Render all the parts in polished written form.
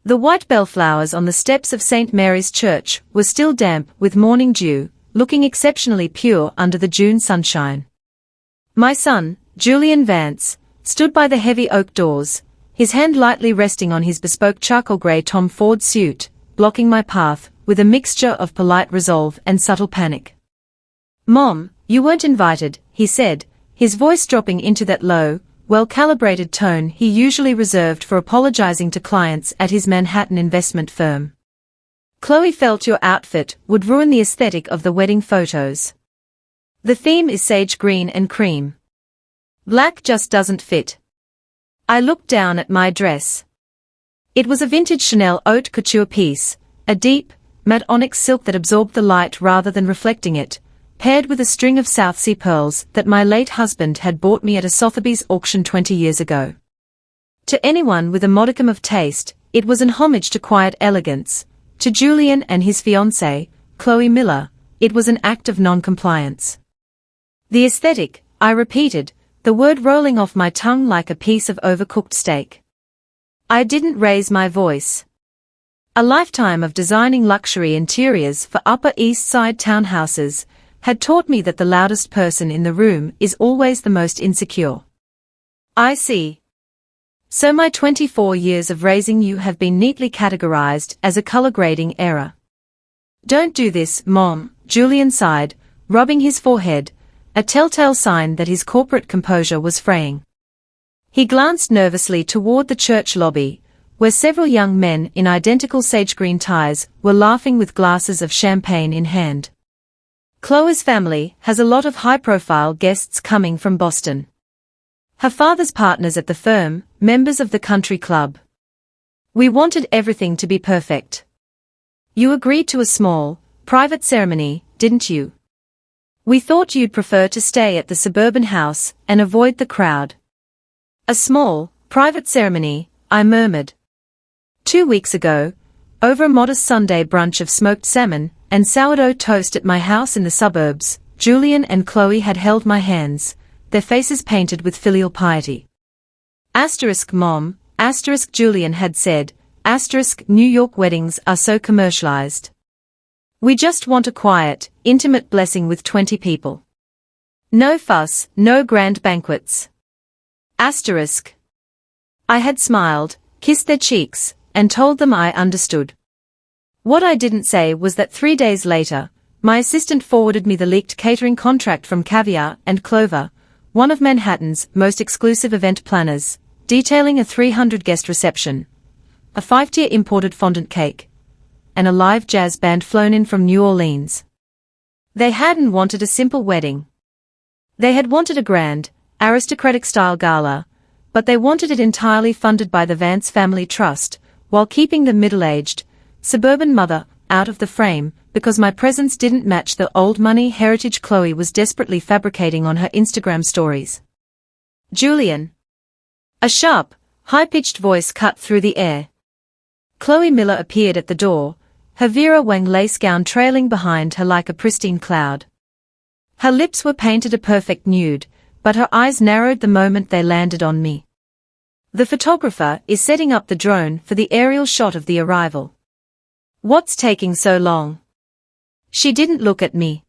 The white bellflowers on the steps of St. Mary's Church were still damp with morning dew, looking exceptionally pure under the June sunshine. My son, Julian Vance, stood by the heavy oak doors, his hand lightly resting on his bespoke charcoal grey Tom Ford suit, blocking my path, with a mixture of polite resolve and subtle panic. "Mom, you weren't invited," he said, his voice dropping into that low, well-calibrated tone he usually reserved for apologizing to clients at his Manhattan investment firm. "Chloe felt your outfit would ruin the aesthetic of the wedding photos. The theme is sage green and cream. Black just doesn't fit." I looked down at my dress. It was a vintage Chanel haute couture piece, a deep, matte onyx silk that absorbed the light rather than reflecting it, paired with a string of South Sea pearls that my late husband had bought me at a Sotheby's auction 20 years ago. To anyone with a modicum of taste, it was an homage to quiet elegance. To Julian and his fiancée, Chloe Miller, it was an act of non-compliance. "The aesthetic," I repeated, the word rolling off my tongue like a piece of overcooked steak. I didn't raise my voice. A lifetime of designing luxury interiors for Upper East Side townhouses had taught me that the loudest person in the room is always the most insecure. "I see. So my 24 years of raising you have been neatly categorized as a color grading error." "Don't do this, Mom," Julian sighed, rubbing his forehead, a telltale sign that his corporate composure was fraying. He glanced nervously toward the church lobby, where several young men in identical sage green ties were laughing with glasses of champagne in hand. "Chloe's family has a lot of high-profile guests coming from Boston. Her father's partners at the firm, members of the country club. We wanted everything to be perfect. You agreed to a small, private ceremony, didn't you? We thought you'd prefer to stay at the suburban house and avoid the crowd." "A small, private ceremony," I murmured. 2 weeks ago, over a modest Sunday brunch of smoked salmon and sourdough toast at my house in the suburbs, Julian and Chloe had held my hands, their faces painted with filial piety. "Mom," Julian had said, "New York weddings are so commercialized. We just want a quiet, intimate blessing with 20 people. No fuss, no grand banquets." I had smiled, kissed their cheeks, and told them I understood. What I didn't say was that 3 days later, my assistant forwarded me the leaked catering contract from Caviar and Clover, one of Manhattan's most exclusive event planners, detailing a 300-guest reception, a 5-tier imported fondant cake, and a live jazz band flown in from New Orleans. They hadn't wanted a simple wedding. They had wanted a grand, aristocratic-style gala, but they wanted it entirely funded by the Vance Family Trust, while keeping the middle-aged, suburban mother out of the frame, because my presence didn't match the old-money heritage Chloe was desperately fabricating on her Instagram stories. "Julian." A sharp, high-pitched voice cut through the air. Chloe Miller appeared at the door, her Vera Wang lace gown trailing behind her like a pristine cloud. Her lips were painted a perfect nude, but her eyes narrowed the moment they landed on me. "The photographer is setting up the drone for the aerial shot of the arrival. What's taking so long?" She didn't look at me.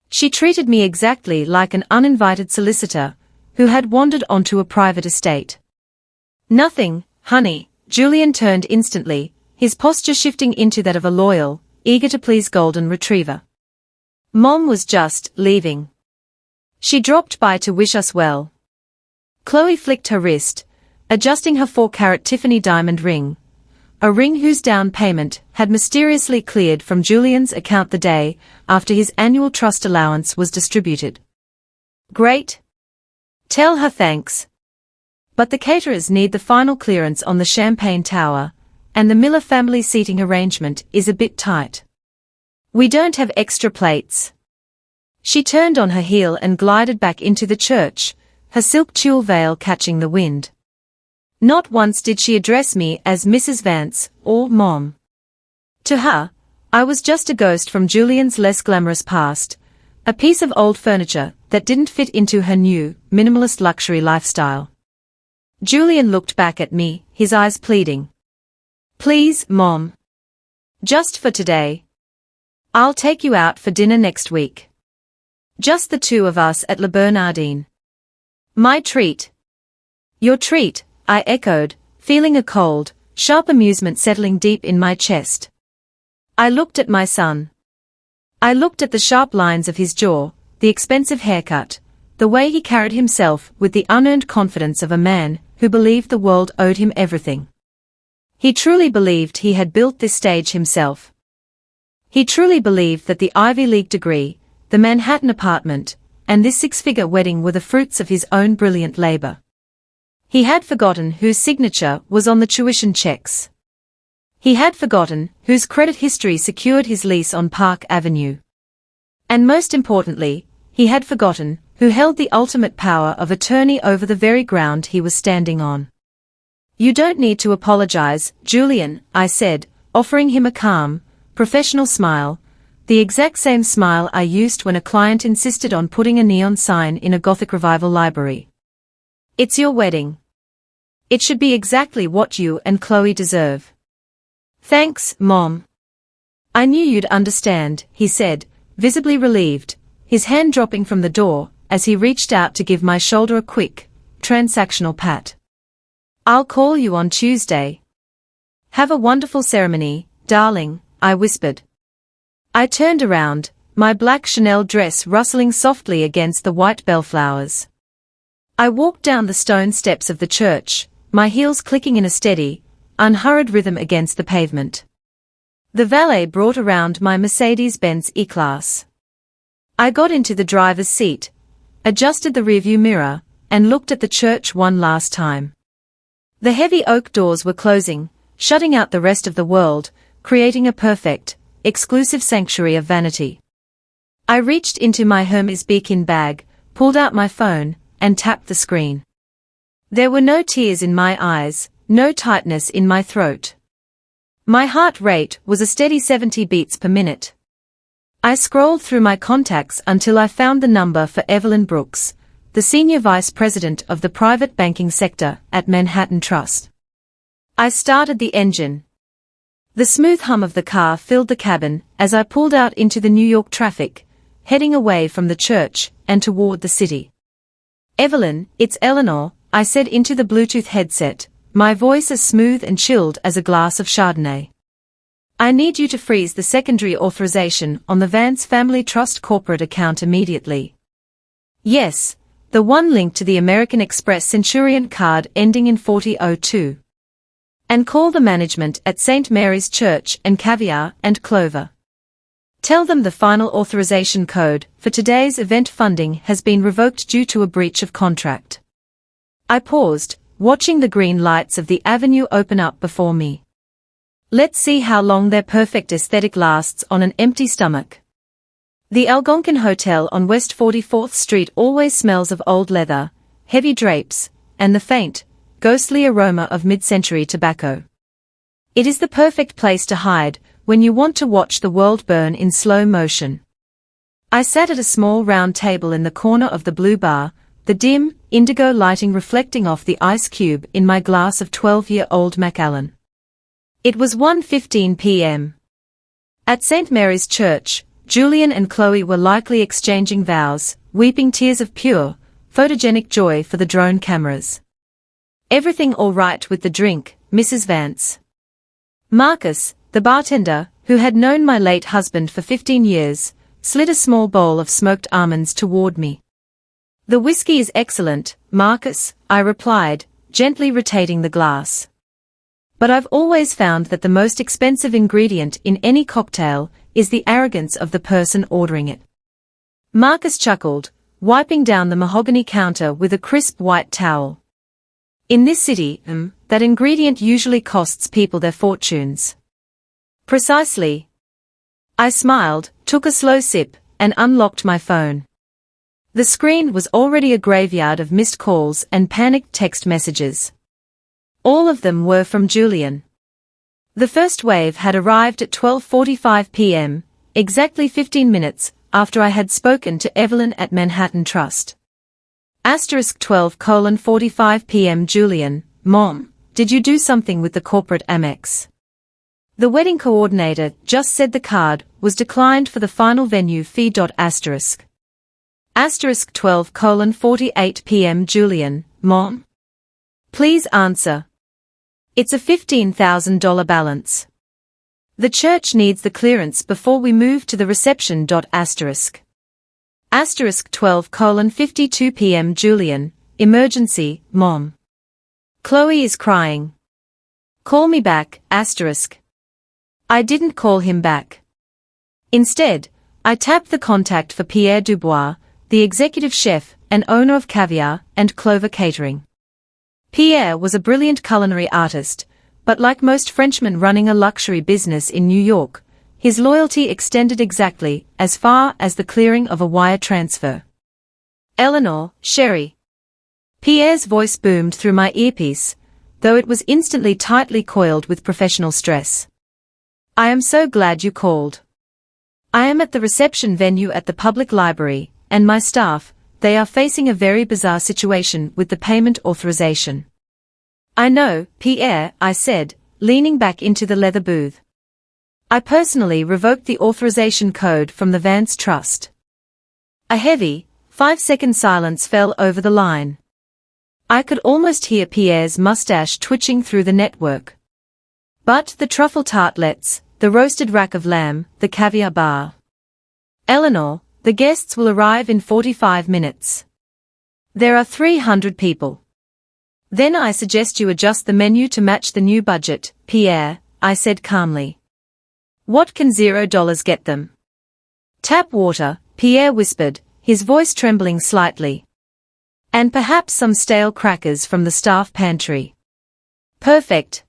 She treated me exactly like an uninvited solicitor who had wandered onto a private estate. "Nothing, honey." Julian turned instantly, his posture shifting into that of a loyal, eager-to-please golden retriever. "Mom was just leaving. She dropped by to wish us well." Chloe flicked her wrist, adjusting her 4-carat Tiffany diamond ring, a ring whose down payment had mysteriously cleared from Julian's account the day after his annual trust allowance was distributed. "Great. Tell her thanks. But the caterers need the final clearance on the champagne tower, and the Miller family seating arrangement is a bit tight. We don't have extra plates." She turned on her heel and glided back into the church, her silk tulle veil catching the wind. Not once did she address me as Mrs. Vance or Mom. To her, I was just a ghost from Julian's less glamorous past, a piece of old furniture that didn't fit into her new, minimalist luxury lifestyle. Julian looked back at me, his eyes pleading. Please, Mom. Just for today. I'll take you out for dinner next week. Just the two of us at Le Bernardin. My treat. Your treat, I echoed, feeling a cold, sharp amusement settling deep in my chest. I looked at my son. I looked at the sharp lines of his jaw, the expensive haircut, the way he carried himself with the unearned confidence of a man who believed the world owed him everything. He truly believed he had built this stage himself. He truly believed that the Ivy League degree, the Manhattan apartment, and this six-figure wedding were the fruits of his own brilliant labor. He had forgotten whose signature was on the tuition checks. He had forgotten whose credit history secured his lease on Park Avenue. And most importantly, he had forgotten who held the ultimate power of attorney over the very ground he was standing on. You don't need to apologize, Julian, I said, offering him a calm, professional smile, the exact same smile I used when a client insisted on putting a neon sign in a Gothic Revival library. It's your wedding. It should be exactly what you and Chloe deserve. Thanks, Mom. I knew you'd understand, he said, visibly relieved, his hand dropping from the door, as he reached out to give my shoulder a quick, transactional pat. I'll call you on Tuesday. Have a wonderful ceremony, darling, I whispered. I turned around, my black Chanel dress rustling softly against the white bellflowers. I walked down the stone steps of the church, my heels clicking in a steady, unhurried rhythm against the pavement. The valet brought around my Mercedes-Benz E-Class. I got into the driver's seat, adjusted the rearview mirror, and looked at the church one last time. The heavy oak doors were closing, shutting out the rest of the world, creating a perfect, exclusive sanctuary of vanity. I reached into my Hermes Birkin bag, pulled out my phone, and tapped the screen. There were no tears in my eyes, no tightness in my throat. My heart rate was a steady 70 beats per minute. I scrolled through my contacts until I found the number for Evelyn Brooks, the senior vice president of the private banking sector at Manhattan Trust. I started the engine. The smooth hum of the car filled the cabin as I pulled out into the New York traffic, heading away from the church and toward the city. Evelyn, it's Eleanor, I said into the Bluetooth headset, my voice as smooth and chilled as a glass of Chardonnay. I need you to freeze the secondary authorization on the Vance Family Trust corporate account immediately. Yes, the one linked to the American Express Centurion card ending in 4002. And call the management at St. Mary's Church and Caviar and Clover. Tell them the final authorization code for today's event funding has been revoked due to a breach of contract. I paused, watching the green lights of the avenue open up before me. Let's see how long their perfect aesthetic lasts on an empty stomach. The Algonquin Hotel on West 44th Street always smells of old leather, heavy drapes, and the faint, ghostly aroma of mid-century tobacco. It is the perfect place to hide when you want to watch the world burn in slow motion. I sat at a small round table in the corner of the blue bar, the dim, indigo lighting reflecting off the ice cube in my glass of 12-year-old Macallan. It was 1:15 p.m. At St. Mary's Church, Julian and Chloe were likely exchanging vows, weeping tears of pure, photogenic joy for the drone cameras. Everything all right with the drink, Mrs. Vance? Marcus, the bartender, who had known my late husband for 15 years, slid a small bowl of smoked almonds toward me. The whiskey is excellent, Marcus, I replied, gently rotating the glass. But I've always found that the most expensive ingredient in any cocktail is the arrogance of the person ordering it. Marcus chuckled, wiping down the mahogany counter with a crisp white towel. In this city, that ingredient usually costs people their fortunes. Precisely. I smiled, took a slow sip, and unlocked my phone. The screen was already a graveyard of missed calls and panicked text messages. All of them were from Julian. The first wave had arrived at 12:45 p.m., exactly 15 minutes after I had spoken to Evelyn at Manhattan Trust. *12:45 p.m. Julian, Mom, did you do something with the corporate Amex? The wedding coordinator just said the card was declined for the final venue fee. Asterisk 12:48 p.m. Julian, Mom? Please answer. It's a $15,000 balance. The church needs the clearance before we move to the reception. Asterisk 12:52 p.m. Julian, emergency, Mom. Chloe is crying. Call me back. Asterisk. I didn't call him back. Instead, I tapped the contact for Pierre Dubois, the executive chef and owner of Caviar and Clover Catering. Pierre was a brilliant culinary artist, but like most Frenchmen running a luxury business in New York, his loyalty extended exactly as far as the clearing of a wire transfer. Eleanor, Sherry. Pierre's voice boomed through my earpiece, though it was instantly tightly coiled with professional stress. I am so glad you called. I am at the reception venue at the public library, and my staff, they are facing a very bizarre situation with the payment authorization. I know, Pierre, I said, leaning back into the leather booth. I personally revoked the authorization code from the Vance Trust. A heavy, 5-second silence fell over the line. I could almost hear Pierre's mustache twitching through the network. But the truffle tartlets, the roasted rack of lamb, the caviar bar. Eleanor, the guests will arrive in 45 minutes. There are 300 people. Then I suggest you adjust the menu to match the new budget, Pierre, I said calmly. What can $0 get them? Tap water, Pierre whispered, his voice trembling slightly. And perhaps some stale crackers from the staff pantry. Perfect.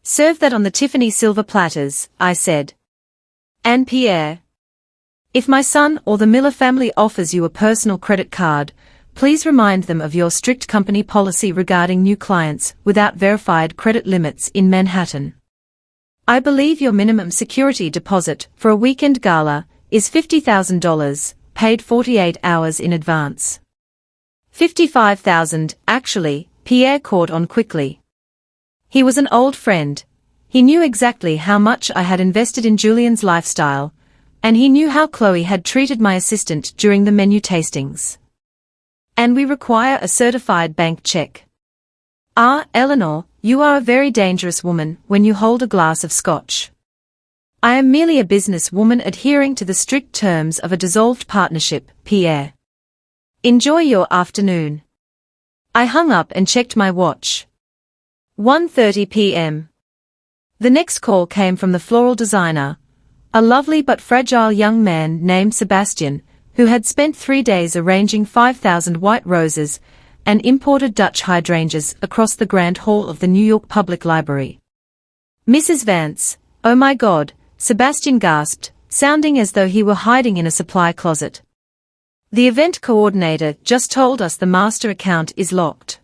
Serve that on the Tiffany silver platters, I said. And Pierre, if my son or the Miller family offers you a personal credit card, please remind them of your strict company policy regarding new clients without verified credit limits in Manhattan. I believe your minimum security deposit for a weekend gala is $50,000, paid 48 hours in advance. $55,000, actually, Pierre caught on quickly. He was an old friend. He knew exactly how much I had invested in Julian's lifestyle, and he knew how Chloe had treated my assistant during the menu tastings. And we require a certified bank check. Ah, Eleanor, you are a very dangerous woman when you hold a glass of scotch. I am merely a business woman adhering to the strict terms of a dissolved partnership, Pierre. Enjoy your afternoon. I hung up and checked my watch. 1:30 p.m. The next call came from the floral designer, a lovely but fragile young man named Sebastian, who had spent 3 days arranging 5,000 white roses and imported Dutch hydrangeas across the Grand Hall of the New York Public Library. Mrs. Vance, oh my God, Sebastian gasped, sounding as though he were hiding in a supply closet. The event coordinator just told us the master account is locked.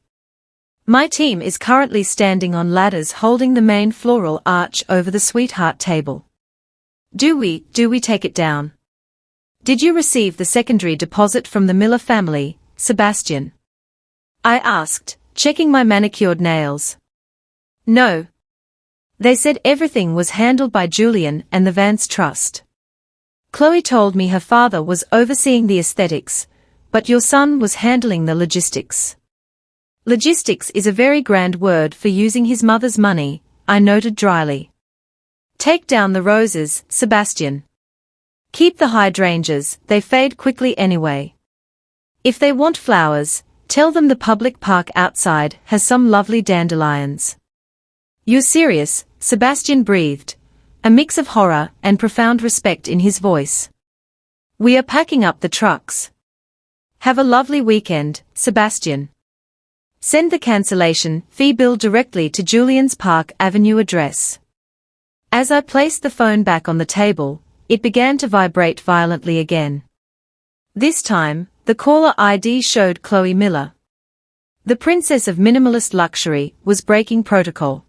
My team is currently standing on ladders holding the main floral arch over the sweetheart table. Do we take it down? Did you receive the secondary deposit from the Miller family, Sebastian? I asked, checking my manicured nails. No. They said everything was handled by Julian and the Vance Trust. Chloe told me her father was overseeing the aesthetics, but your son was handling the logistics. Logistics is a very grand word for using his mother's money, I noted dryly. Take down the roses, Sebastian. Keep the hydrangeas, they fade quickly anyway. If they want flowers, tell them the public park outside has some lovely dandelions. You're serious, Sebastian breathed, a mix of horror and profound respect in his voice. We are packing up the trucks. Have a lovely weekend, Sebastian. Send the cancellation fee bill directly to Julian's Park Avenue address. As I placed the phone back on the table, it began to vibrate violently again. This time, the caller ID showed Chloe Miller. The princess of minimalist luxury was breaking protocol.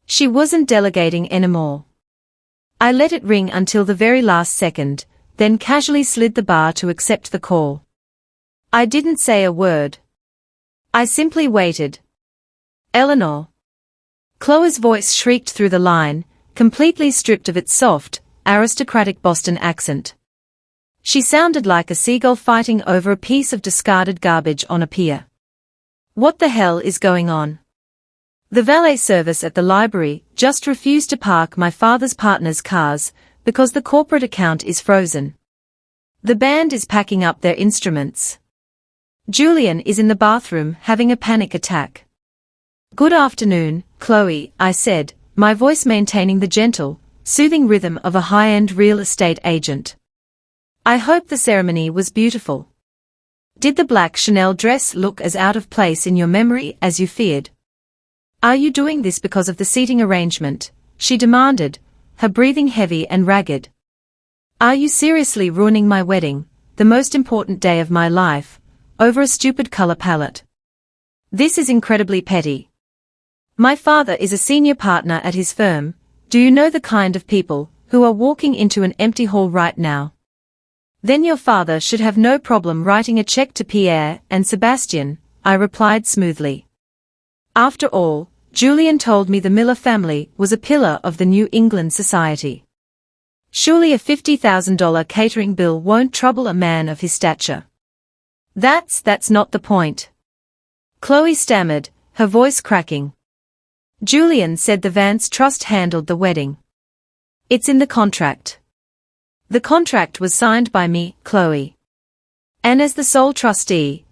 She wasn't delegating anymore. I let it ring until the very last second, then casually slid the bar to accept the call. I didn't say a word. I simply waited. Eleanor. Chloe's voice shrieked through the line, completely stripped of its soft, aristocratic Boston accent. She sounded like a seagull fighting over a piece of discarded garbage on a pier. What the hell is going on? The valet service at the library just refused to park my father's partner's cars because the corporate account is frozen. The band is packing up their instruments. Julian is in the bathroom having a panic attack. Good afternoon, Chloe, I said, my voice maintaining the gentle, soothing rhythm of a high-end real estate agent. I hope the ceremony was beautiful. Did the black Chanel dress look as out of place in your memory as you feared? Are you doing this because of the seating arrangement? She demanded, her breathing heavy and ragged. Are you seriously ruining my wedding, the most important day of my life, over a stupid color palette? This is incredibly petty. My father is a senior partner at his firm. Do you know the kind of people who are walking into an empty hall right now? Then your father should have no problem writing a check to Pierre and Sebastian, I replied smoothly. After all, Julian told me the Miller family was a pillar of the New England society. Surely a $50,000 catering bill won't trouble a man of his stature. That's not the point. Chloe stammered, her voice cracking. Julian said the Vance Trust handled the wedding. It's in the contract. The contract was signed by me, Chloe. And as the sole trustee,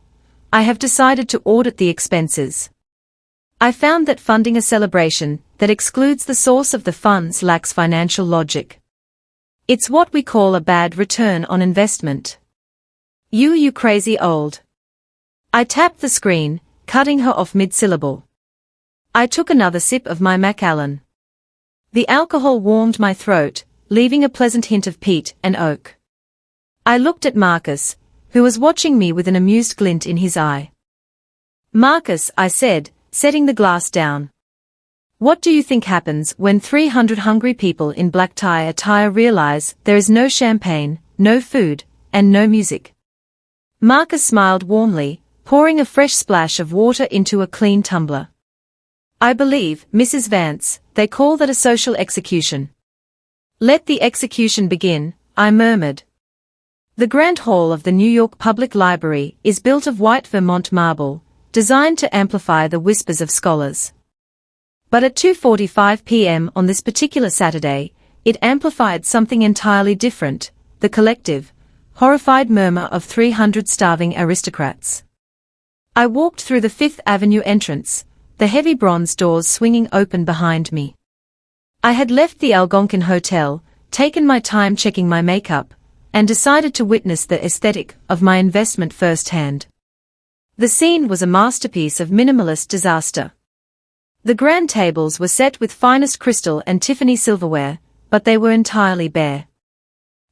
I have decided to audit the expenses. I found that funding a celebration that excludes the source of the funds lacks financial logic. It's what we call a bad return on investment. You crazy old. I tapped the screen, cutting her off mid-syllable. I took another sip of my Macallan. The alcohol warmed my throat, leaving a pleasant hint of peat and oak. I looked at Marcus, who was watching me with an amused glint in his eye. Marcus, I said, setting the glass down. What do you think happens when 300 hungry people in black tie attire realize there is no champagne, no food, and no music? Marcus smiled warmly, pouring a fresh splash of water into a clean tumbler. I believe, Mrs. Vance, they call that a social execution. Let the execution begin, I murmured. The Grand Hall of the New York Public Library is built of white Vermont marble, designed to amplify the whispers of scholars. But at 2:45 p.m. on this particular Saturday, it amplified something entirely different, the collective, horrified murmur of 300 starving aristocrats. I walked through the Fifth Avenue entrance, the heavy bronze doors swinging open behind me. I had left the Algonquin Hotel, taken my time checking my makeup, and decided to witness the aesthetic of my investment firsthand. The scene was a masterpiece of minimalist disaster. The grand tables were set with finest crystal and Tiffany silverware, but they were entirely bare.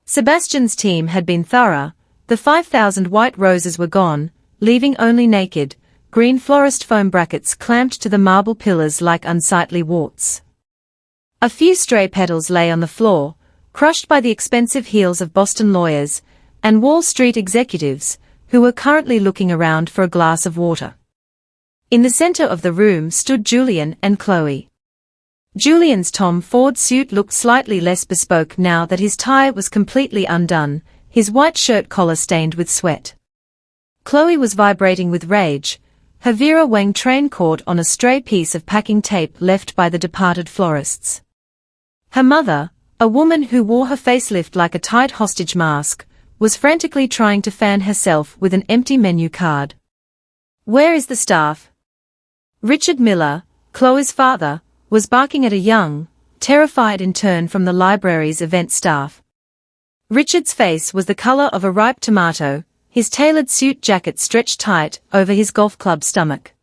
Sebastian's team had been thorough, the 5,000 white roses were gone, leaving only naked, green florist foam brackets clamped to the marble pillars like unsightly warts. A few stray petals lay on the floor, crushed by the expensive heels of Boston lawyers and Wall Street executives, who were currently looking around for a glass of water. In the center of the room stood Julian and Chloe. Julian's Tom Ford suit looked slightly less bespoke now that his tie was completely undone, his white shirt collar stained with sweat. Chloe was vibrating with rage, her Vera Wang train caught on a stray piece of packing tape left by the departed florists. Her mother, a woman who wore her facelift like a tight hostage mask, was frantically trying to fan herself with an empty menu card. Where is the staff? Richard Miller, Chloe's father, was barking at a young, terrified intern from the library's event staff. Richard's face was the color of a ripe tomato, his tailored suit jacket stretched tight over his golf club stomach.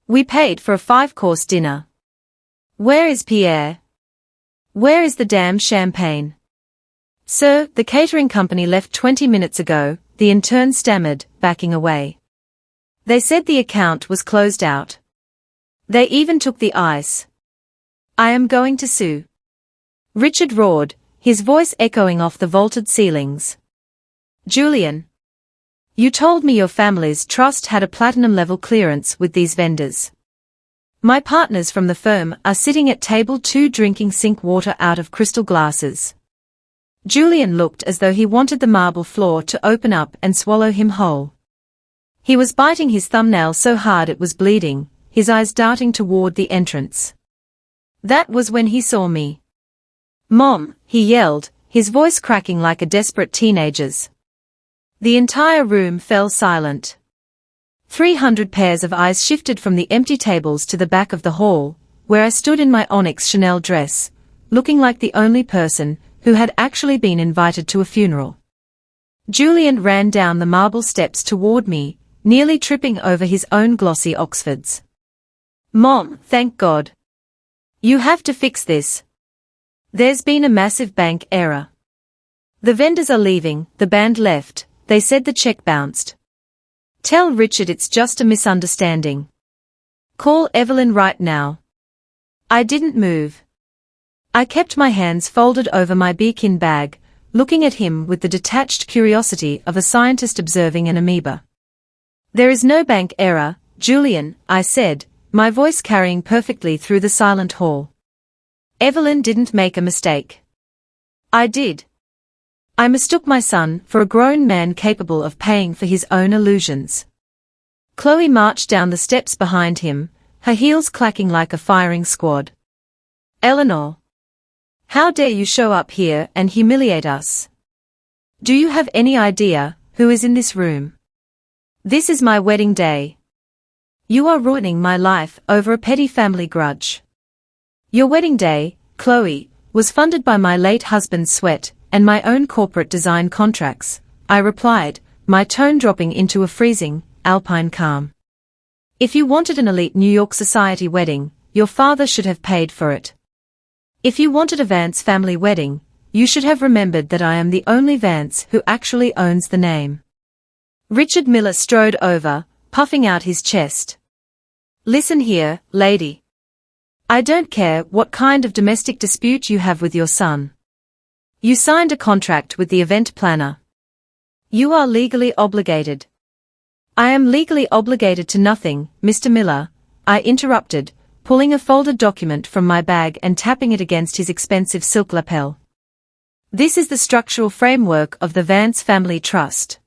We paid for a 5-course dinner. Where is Pierre? Where is the damn champagne? Sir, the catering company left 20 minutes ago, the intern stammered, backing away. They said the account was closed out. They even took the ice. I am going to sue. Richard roared, his voice echoing off the vaulted ceilings. Julian. You told me your family's trust had a platinum-level clearance with these vendors. My partners from the firm are sitting at table 2 drinking sink water out of crystal glasses. Julian looked as though he wanted the marble floor to open up and swallow him whole. He was biting his thumbnail so hard it was bleeding, his eyes darting toward the entrance. That was when he saw me. "Mom," he yelled, his voice cracking like a desperate teenager's. The entire room fell silent. 300 pairs of eyes shifted from the empty tables to the back of the hall, where I stood in my onyx Chanel dress, looking like the only person who had actually been invited to a funeral. Julian ran down the marble steps toward me, nearly tripping over his own glossy Oxfords. "Mom, thank God. You have to fix this. There's been a massive bank error. The vendors are leaving, the band left, they said the check bounced. Tell Richard it's just a misunderstanding. Call Evelyn right now." I didn't move. I kept my hands folded over my Birkin bag, looking at him with the detached curiosity of a scientist observing an amoeba. "There is no bank error, Julian," I said, my voice carrying perfectly through the silent hall. "Evelyn didn't make a mistake. I did. I mistook my son for a grown man capable of paying for his own illusions." Chloe marched down the steps behind him, her heels clacking like a firing squad. "Eleanor. How dare you show up here and humiliate us? Do you have any idea who is in this room? This is my wedding day. You are ruining my life over a petty family grudge." "Your wedding day, Chloe, was funded by my late husband's sweat and my own corporate design contracts," I replied, my tone dropping into a freezing, alpine calm. "If you wanted an elite New York society wedding, your father should have paid for it. If you wanted a Vance family wedding, you should have remembered that I am the only Vance who actually owns the name." Richard Miller strode over, puffing out his chest. "Listen here, lady. I don't care what kind of domestic dispute you have with your son. You signed a contract with the event planner. You are legally obligated." "I am legally obligated to nothing, Mr. Miller," I interrupted, pulling a folded document from my bag and tapping it against his expensive silk lapel. "This is the structural framework of the Vance Family Trust.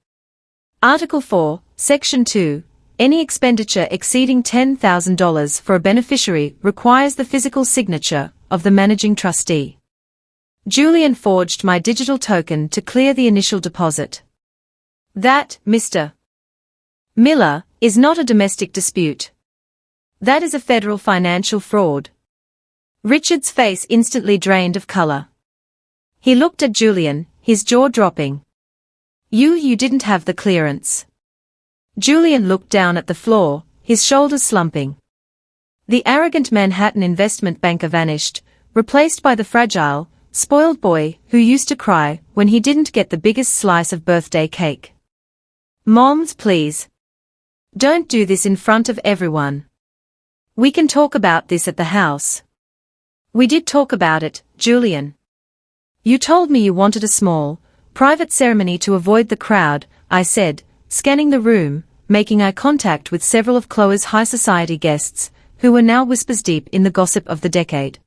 Article 4, Section 2, any expenditure exceeding $10,000 for a beneficiary requires the physical signature of the managing trustee." Julian forged my digital token to clear the initial deposit. "That, Mr. Miller, is not a domestic dispute. That is a federal financial fraud." Richard's face instantly drained of color. He looked at Julian, his jaw dropping. You didn't have the clearance." Julian looked down at the floor, his shoulders slumping. The arrogant Manhattan investment banker vanished, replaced by the fragile, spoiled boy who used to cry when he didn't get the biggest slice of birthday cake. "Moms, please. Don't do this in front of everyone. We can talk about this at the house." "We did talk about it, Julian. You told me you wanted a small, private ceremony to avoid the crowd," I said, scanning the room, making eye contact with several of Chloe's high society guests, who were now whispers deep in the gossip of the decade.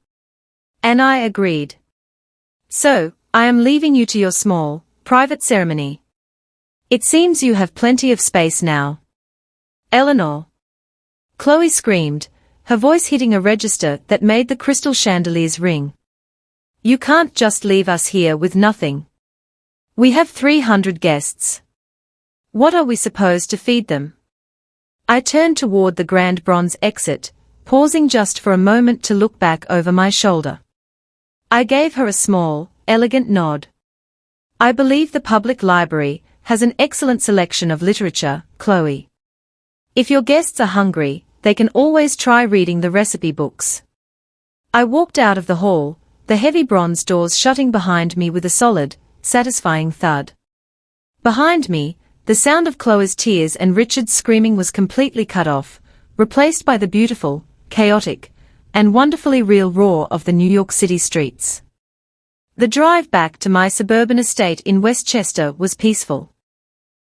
And I agreed. "So, I am leaving you to your small, private ceremony. It seems you have plenty of space now." "Eleanor." Chloe screamed, her voice hitting a register that made the crystal chandeliers ring. "You can't just leave us here with nothing. We have 300 guests. What are we supposed to feed them?" I turned toward the grand bronze exit, pausing just for a moment to look back over my shoulder. I gave her a small, elegant nod. "I believe the public library has an excellent selection of literature, Chloe. If your guests are hungry, they can always try reading the recipe books." I walked out of the hall, the heavy bronze doors shutting behind me with a solid, satisfying thud. Behind me, the sound of Chloe's tears and Richard's screaming was completely cut off, replaced by the beautiful, chaotic, and wonderfully real roar of the New York City streets. The drive back to my suburban estate in Westchester was peaceful.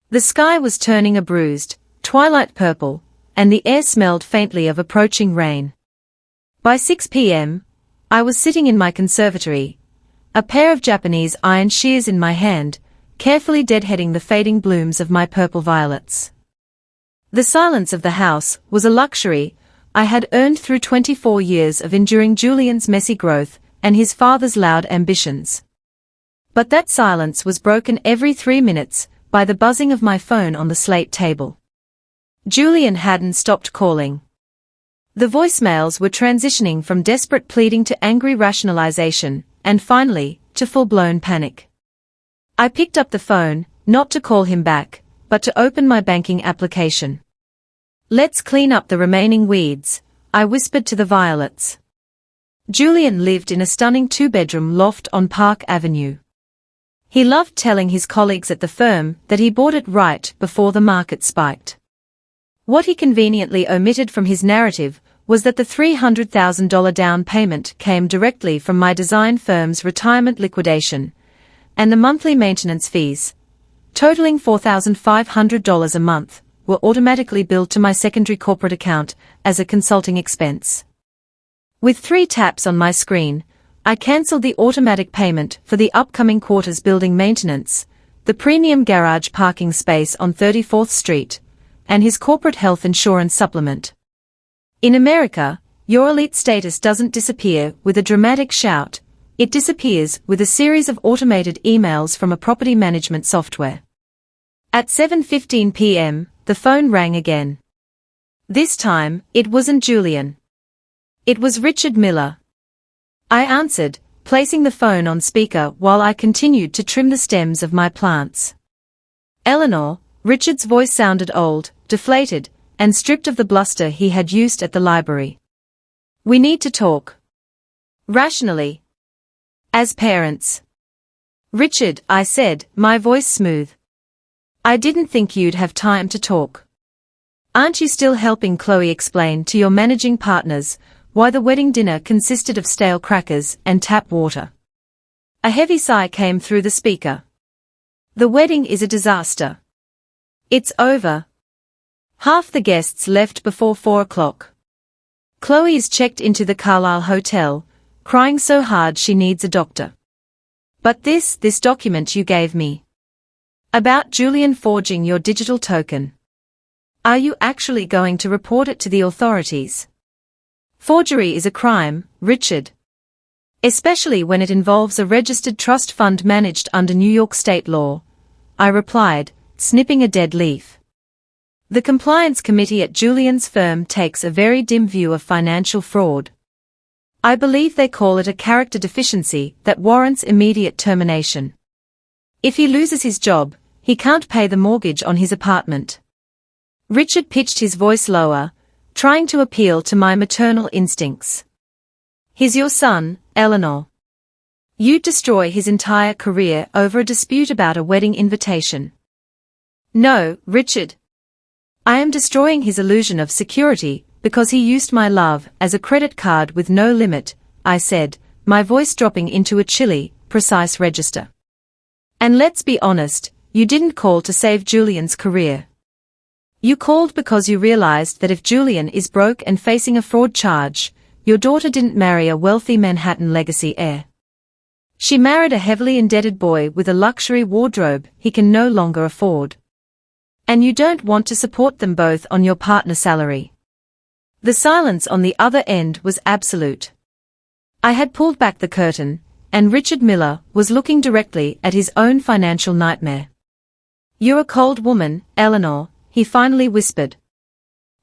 The sky was turning a bruised, twilight purple, and the air smelled faintly of approaching rain. By 6 p.m., I was sitting in my conservatory, a pair of Japanese iron shears in my hand, carefully deadheading the fading blooms of my purple violets. The silence of the house was a luxury I had earned through 24 years of enduring Julian's messy growth and his father's loud ambitions. But that silence was broken every 3 minutes by the buzzing of my phone on the slate table. Julian hadn't stopped calling. The voicemails were transitioning from desperate pleading to angry rationalization, and finally, to full-blown panic. I picked up the phone, not to call him back, but to open my banking application. "Let's clean up the remaining weeds," I whispered to the violets. Julian lived in a stunning 2-bedroom loft on Park Avenue. He loved telling his colleagues at the firm that he bought it right before the market spiked. What he conveniently omitted from his narrative was that the $300,000 down payment came directly from my design firm's retirement liquidation, and the monthly maintenance fees, totaling $4,500 a month, were automatically billed to my secondary corporate account as a consulting expense. With 3 taps on my screen, I cancelled the automatic payment for the upcoming quarter's building maintenance, the premium garage parking space on 34th Street, and his corporate health insurance supplement. In America, your elite status doesn't disappear with a dramatic shout, it disappears with a series of automated emails from a property management software. At 7:15 p.m., the phone rang again. This time, it wasn't Julian. It was Richard Miller. I answered, placing the phone on speaker while I continued to trim the stems of my plants. "Eleanor," Richard's voice sounded old, deflated, and stripped of the bluster he had used at the library. "We need to talk. Rationally. As parents." "Richard," I said, my voice smooth. "I didn't think you'd have time to talk. Aren't you still helping Chloe explain to your managing partners why the wedding dinner consisted of stale crackers and tap water?" A heavy sigh came through the speaker. "The wedding is a disaster. It's over. Half the guests left before 4 o'clock. Chloe is checked into the Carlisle Hotel, crying so hard she needs a doctor. But this document you gave me. About Julian forging your digital token. Are you actually going to report it to the authorities? Forgery is a crime, Richard. Especially when it involves a registered trust fund managed under New York state law," I replied, snipping a dead leaf. "The compliance committee at Julian's firm takes a very dim view of financial fraud. I believe they call it a character deficiency that warrants immediate termination. If he loses his job, he can't pay the mortgage on his apartment." Richard pitched his voice lower, trying to appeal to my maternal instincts. "He's your son, Eleanor. You'd destroy his entire career over a dispute about a wedding invitation." "No, Richard. I am destroying his illusion of security because he used my love as a credit card with no limit," I said, my voice dropping into a chilly, precise register. "And let's be honest, you didn't call to save Julian's career. You called because you realized that if Julian is broke and facing a fraud charge, your daughter didn't marry a wealthy Manhattan legacy heir. She married a heavily indebted boy with a luxury wardrobe he can no longer afford. And you don't want to support them both on your partner salary." The silence on the other end was absolute. I had pulled back the curtain, and Richard Miller was looking directly at his own financial nightmare. "You're a cold woman, Eleanor," he finally whispered.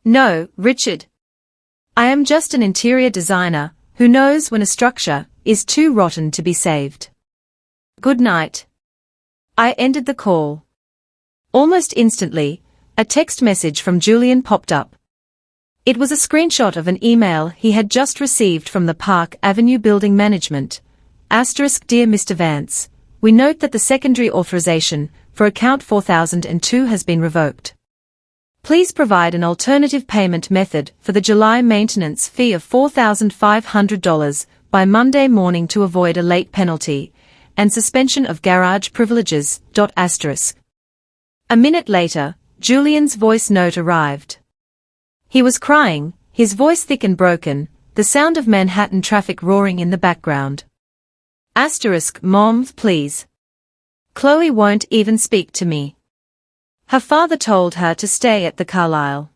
"No, Richard. I am just an interior designer who knows when a structure is too rotten to be saved. Good night." I ended the call. Almost instantly, a text message from Julian popped up. It was a screenshot of an email he had just received from the Park Avenue Building Management. "Dear Mr. Vance, we note that the secondary authorization for account 4002 has been revoked. Please provide an alternative payment method for the July maintenance fee of $4,500 by Monday morning to avoid a late penalty and suspension of garage privileges. A minute later, Julian's voice note arrived. He was crying, his voice thick and broken, the sound of Manhattan traffic roaring in the background. Mom, please. Chloe won't even speak to me. Her father told her to stay at the Carlyle.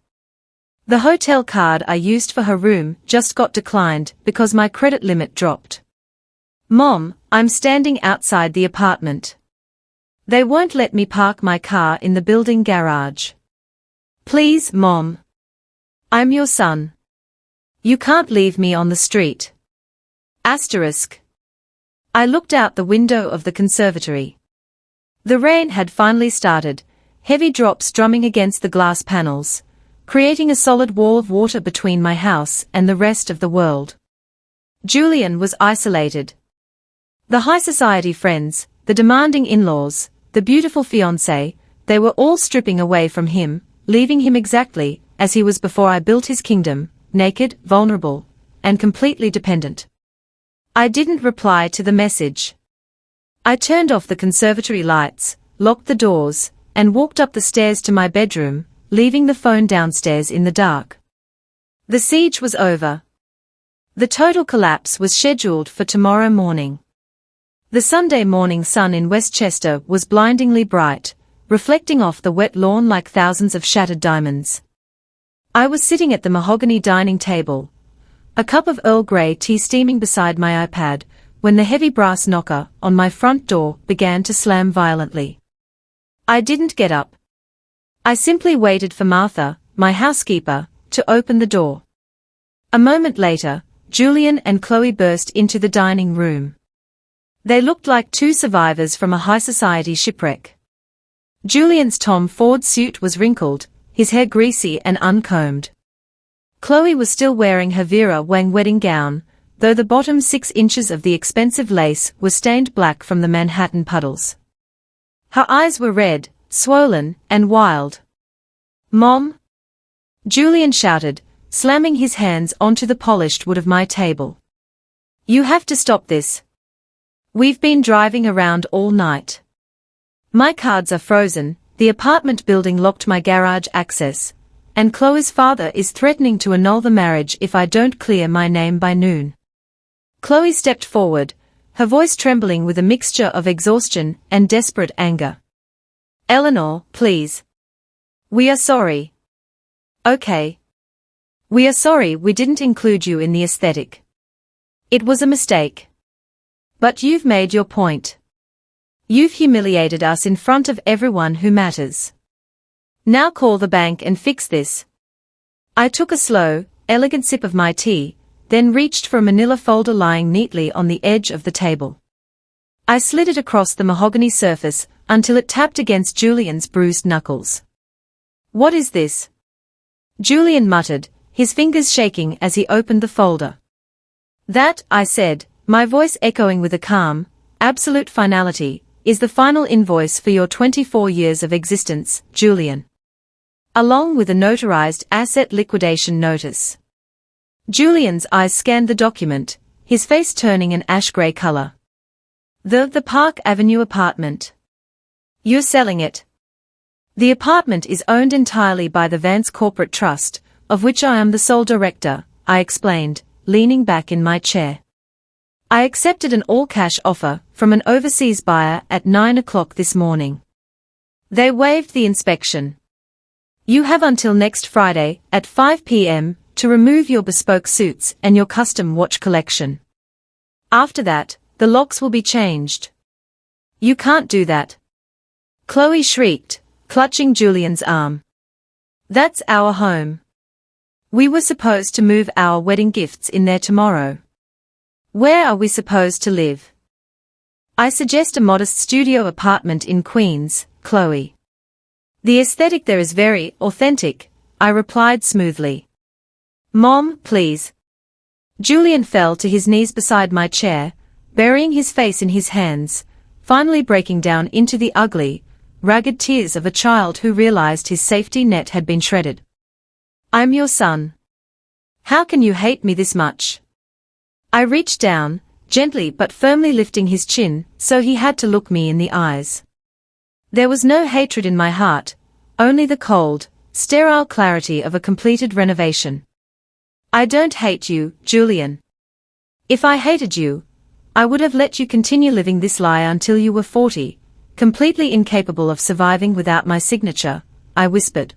The hotel card I used for her room just got declined because my credit limit dropped. Mom, I'm standing outside the apartment. They won't let me park my car in the building garage. Please, Mom. I'm your son. You can't leave me on the street. I looked out the window of the conservatory. The rain had finally started, heavy drops drumming against the glass panels, creating a solid wall of water between my house and the rest of the world. Julian was isolated. The high society friends, the demanding in-laws, the beautiful fiancée, they were all stripping away from him, leaving him exactly as he was before I built his kingdom, naked, vulnerable, and completely dependent. I didn't reply to the message. I turned off the conservatory lights, locked the doors, and walked up the stairs to my bedroom, leaving the phone downstairs in the dark. The siege was over. The total collapse was scheduled for tomorrow morning. The Sunday morning sun in Westchester was blindingly bright, reflecting off the wet lawn like thousands of shattered diamonds. I was sitting at the mahogany dining table, a cup of Earl Grey tea steaming beside my iPad, when the heavy brass knocker on my front door began to slam violently. I didn't get up. I simply waited for Martha, my housekeeper, to open the door. A moment later, Julian and Chloe burst into the dining room. They looked like two survivors from a high-society shipwreck. Julian's Tom Ford suit was wrinkled, his hair greasy and uncombed. Chloe was still wearing her Vera Wang wedding gown, though the bottom 6 inches of the expensive lace was stained black from the Manhattan puddles. Her eyes were red, swollen, and wild. "Mom!" Julian shouted, slamming his hands onto the polished wood of my table. "You have to stop this. We've been driving around all night. My cards are frozen, the apartment building locked my garage access, and Chloe's father is threatening to annul the marriage if I don't clear my name by noon." Chloe stepped forward, her voice trembling with a mixture of exhaustion and desperate anger. "Eleanor, please. We are sorry." "Okay. We are sorry we didn't include you in the aesthetic. It was a mistake. But you've made your point. You've humiliated us in front of everyone who matters. Now call the bank and fix this." I took a slow, elegant sip of my tea, then reached for a manila folder lying neatly on the edge of the table. I slid it across the mahogany surface until it tapped against Julian's bruised knuckles. "What is this?" Julian muttered, his fingers shaking as he opened the folder. "That," I said, my voice echoing with a calm, absolute finality, "is the final invoice for your 24 years of existence, Julian. Along with a notarized asset liquidation notice." Julian's eyes scanned the document, his face turning an ash-gray color. The Park Avenue apartment. "You're selling it." "The apartment is owned entirely by the Vance Corporate Trust, of which I am the sole director," I explained, leaning back in my chair. "I accepted an all-cash offer from an overseas buyer at 9 o'clock this morning. They waived the inspection. You have until next Friday at 5 p.m. to remove your bespoke suits and your custom watch collection. After that, the locks will be changed." "You can't do that," Chloe shrieked, clutching Julian's arm. "That's our home. We were supposed to move our wedding gifts in there tomorrow. Where are we supposed to live?" "I suggest a modest studio apartment in Queens, Chloe. The aesthetic there is very authentic," I replied smoothly. "Mom, please." Julian fell to his knees beside my chair, burying his face in his hands, finally breaking down into the ugly, ragged tears of a child who realized his safety net had been shredded. "I'm your son. How can you hate me this much?" I reached down, gently but firmly lifting his chin, so he had to look me in the eyes. There was no hatred in my heart, only the cold, sterile clarity of a completed renovation. I don't hate you, Julian. If I hated you, I would have let you continue living this lie until you were 40, completely incapable of surviving without my signature, I whispered.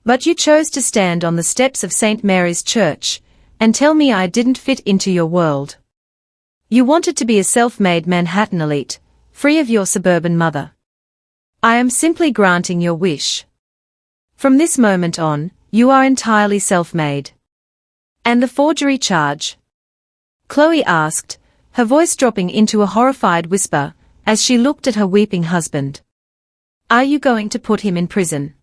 But you chose to stand on the steps of St. Mary's Church and tell me I didn't fit into your world. You wanted to be a self-made Manhattan elite, free of your suburban mother. I am simply granting your wish. From this moment on, you are entirely self-made. And the forgery charge? Chloe asked, her voice dropping into a horrified whisper, as she looked at her weeping husband. Are you going to put him in prison?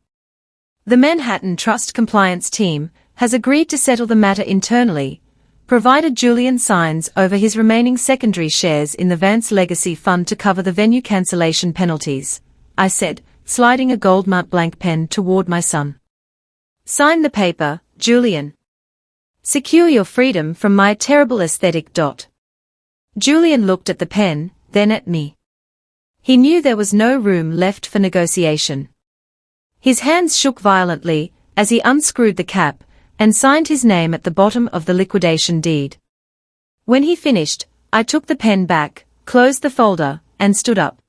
The Manhattan Trust Compliance Team has agreed to settle the matter internally, provided Julian signs over his remaining secondary shares in the Vance Legacy Fund to cover the venue cancellation penalties, I said, sliding a gold Montblanc pen toward my son. Sign the paper, Julian. Secure your freedom from my terrible aesthetic. Julian looked at the pen, then at me. He knew there was no room left for negotiation. His hands shook violently as he unscrewed the cap and signed his name at the bottom of the liquidation deed. When he finished, I took the pen back, closed the folder, and stood up.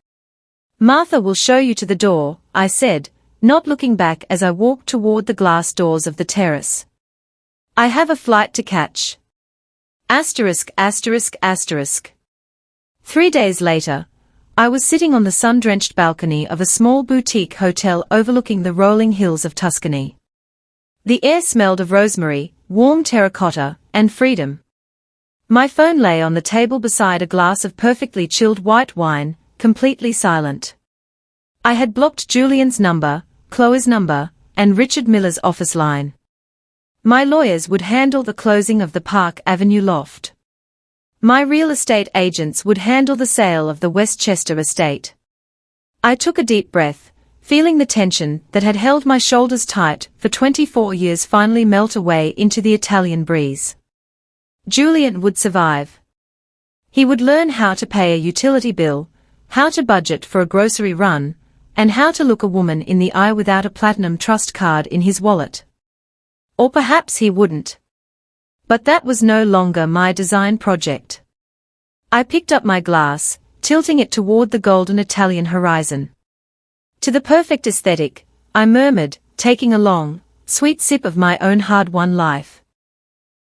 Martha will show you to the door, I said, not looking back as I walked toward the glass doors of the terrace. I have a flight to catch. Asterisk, asterisk, asterisk. 3 days later, I was sitting on the sun-drenched balcony of a small boutique hotel overlooking the rolling hills of Tuscany. The air smelled of rosemary, warm terracotta, and freedom. My phone lay on the table beside a glass of perfectly chilled white wine, completely silent. I had blocked Julian's number, Chloe's number, and Richard Miller's office line. My lawyers would handle the closing of the Park Avenue loft. My real estate agents would handle the sale of the Westchester estate. I took a deep breath, feeling the tension that had held my shoulders tight for 24 years finally melt away into the Italian breeze. Julian would survive. He would learn how to pay a utility bill, how to budget for a grocery run, and how to look a woman in the eye without a Platinum Trust card in his wallet. Or perhaps he wouldn't. But that was no longer my design project. I picked up my glass, tilting it toward the golden Italian horizon. To the perfect aesthetic, I murmured, taking a long, sweet sip of my own hard-won life.